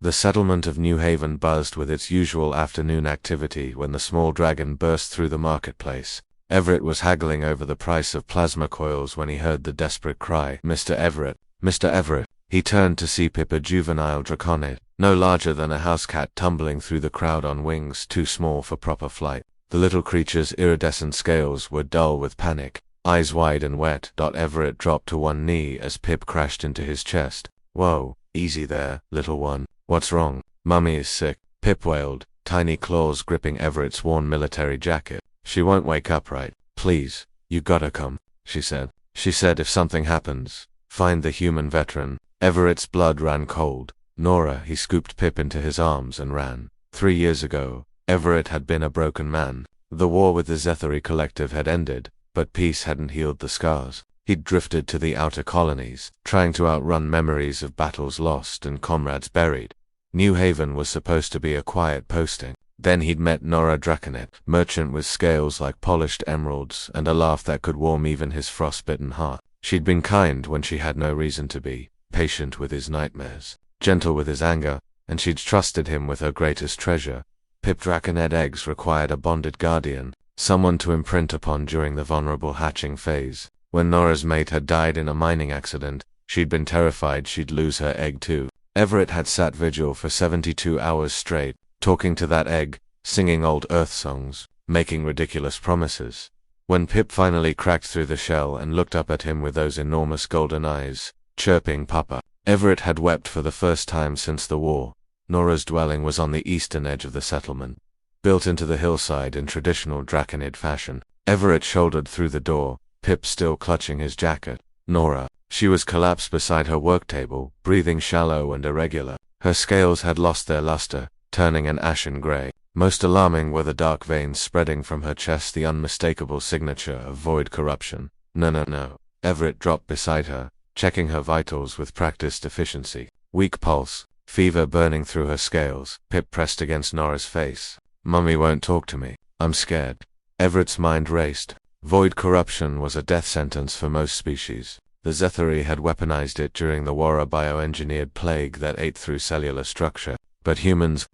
The settlement of New Haven buzzed with its usual afternoon activity when the small dragon burst through the marketplace. Everett was haggling over the price of plasma coils when he heard the desperate cry, "Mr. Everett! Mr. Everett!" He turned to see Pip, a juvenile draconid, no larger than a house cat, tumbling through the crowd on wings too small for proper flight. The little creature's iridescent scales were dull with panic, eyes wide and wet. Everett dropped to one knee as Pip crashed into his chest. "Whoa, easy there, little one. What's wrong?" "Mummy is sick," Pip wailed, tiny claws gripping Everett's worn military jacket. "She won't wake up right. Please, you gotta come," she said. "She said if something happens, find the human veteran." Everett's blood ran cold. "Nora," he scooped Pip into his arms and ran. 3 years ago, Everett had been a broken man. The war with the Zethary Collective had ended, but peace hadn't healed the scars. He'd drifted to the outer colonies, trying to outrun memories of battles lost and comrades buried. New Haven was supposed to be a quiet posting. Then he'd met Nora Draconet, merchant with scales like polished emeralds and a laugh that could warm even his frostbitten heart. She'd been kind when she had no reason to be, patient with his nightmares, gentle with his anger, and she'd trusted him with her greatest treasure. Pip Draconet eggs required a bonded guardian, someone to imprint upon during the vulnerable hatching phase. When Nora's mate had died in a mining accident, she'd been terrified she'd lose her egg too. Everett had sat vigil for 72 hours straight, talking to that egg, singing old Earth songs, making ridiculous promises. When Pip finally cracked through the shell and looked up at him with those enormous golden eyes, chirping "Papa," Everett had wept for the first time since the war. Nora's dwelling was on the eastern edge of the settlement, built into the hillside in traditional Draconid fashion. Everett shouldered through the door, Pip still clutching his jacket. Nora. She was collapsed beside her work table, breathing shallow and irregular. Her scales had lost their luster, turning an ashen gray. Most alarming were the dark veins spreading from her chest, the unmistakable signature of void corruption. No. Everett dropped beside her, checking her vitals with practiced efficiency. Weak pulse, fever burning through her scales. Pip pressed against Nora's face. "Mummy won't talk to me. I'm scared." Everett's mind raced. Void corruption was a death sentence for most species. The Zethary had weaponized it during the war, a bioengineered plague that ate through cellular structure. But humans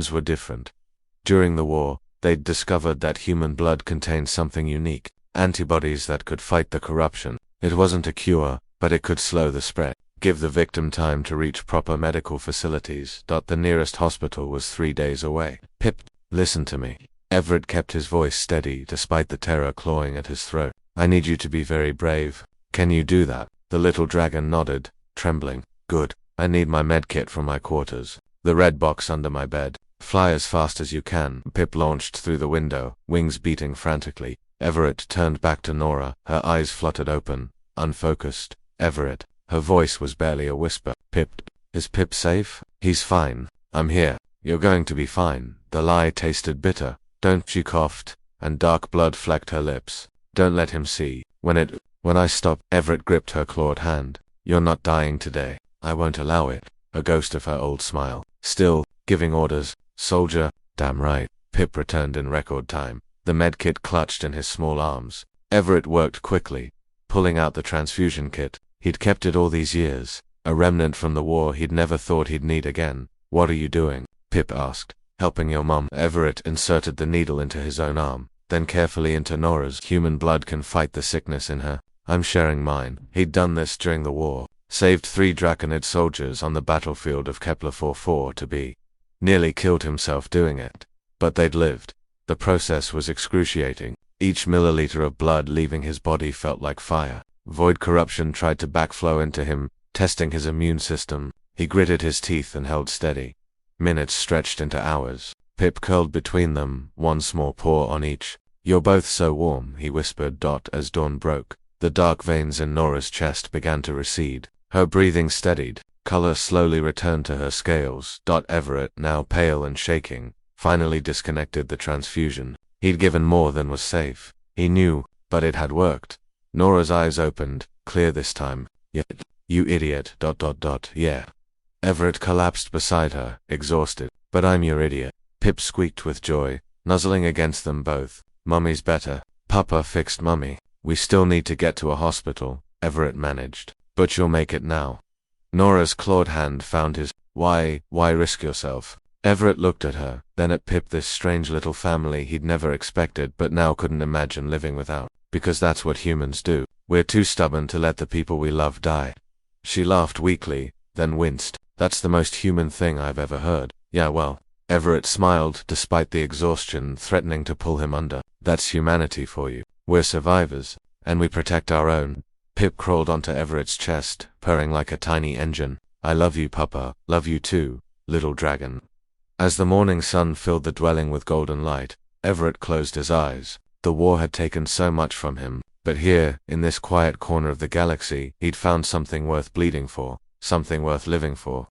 were different. During the war, they'd discovered that human blood contained something unique, antibodies that could fight the corruption. It wasn't a cure, but it could slow the spread, give the victim time to reach proper medical facilities. The nearest hospital was 3 days away. "Pip, listen to me." Everett kept his voice steady despite the terror clawing at his throat. "I need you to be very brave. Can you do that?" The little dragon nodded, trembling. "Good. I need my medkit from my quarters. The red box under my bed. Fly as fast as you can." Pip launched through the window, wings beating frantically. Everett turned back to Nora, her eyes fluttered open, unfocused. "Everett." Her voice was barely a whisper. "Pip. Is Pip safe?" "He's fine. I'm here." "You're going to be fine." The lie tasted bitter. "Don't," she coughed, and dark blood flecked her lips. "Don't let him see. When I stop." Everett gripped her clawed hand. "You're not dying today. I won't allow it." A ghost of her old smile. "Still, giving orders, soldier." "Damn right." Pip returned in record time, the medkit clutched in his small arms. Everett worked quickly, pulling out the transfusion kit. He'd kept it all these years, a remnant from the war he'd never thought he'd need again. "What are you doing?" Pip asked. "Helping your mom." Everett inserted the needle into his own arm, then carefully into Nora's. "Human blood can fight the sickness in her. I'm sharing mine." He'd done this during the war, saved 3 Draconid soldiers on the battlefield of Kepler 44 to be. Nearly killed himself doing it. But they'd lived. The process was excruciating. Each milliliter of blood leaving his body felt like fire. Void corruption tried to backflow into him, testing his immune system. He gritted his teeth and held steady. Minutes stretched into hours. Pip curled between them, one small paw on each. "You're both so warm," he whispered. As dawn broke, the dark veins in Nora's chest began to recede. Her breathing steadied. Color slowly returned to her scales. Everett, now pale and shaking, finally disconnected the transfusion. He'd given more than was safe. He knew, but it had worked. Nora's eyes opened, clear this time. "Yeah, you idiot. Yeah." Everett collapsed beside her, exhausted. "But I'm your idiot." Pip squeaked with joy, nuzzling against them both. "Mummy's better. Papa fixed Mummy. We still need to get to a hospital," Everett managed. "But you'll make it now." Nora's clawed hand found his. Why risk yourself? Everett looked at her, then at Pip, this strange little family he'd never expected but now couldn't imagine living without. Because that's what humans do. We're too stubborn to let the people we love die. She laughed weakly, then winced. That's the most human thing I've ever heard. Yeah, well. Everett smiled, despite the exhaustion threatening to pull him under. That's humanity for you. We're survivors, and we protect our own. Pip crawled onto Everett's chest, purring like a tiny engine. I love you, Papa. Love you too, little dragon. As the morning sun filled the dwelling with golden light, Everett closed his eyes. The war had taken so much from him, but here, in this quiet corner of the galaxy, he'd found something worth bleeding for, something worth living for.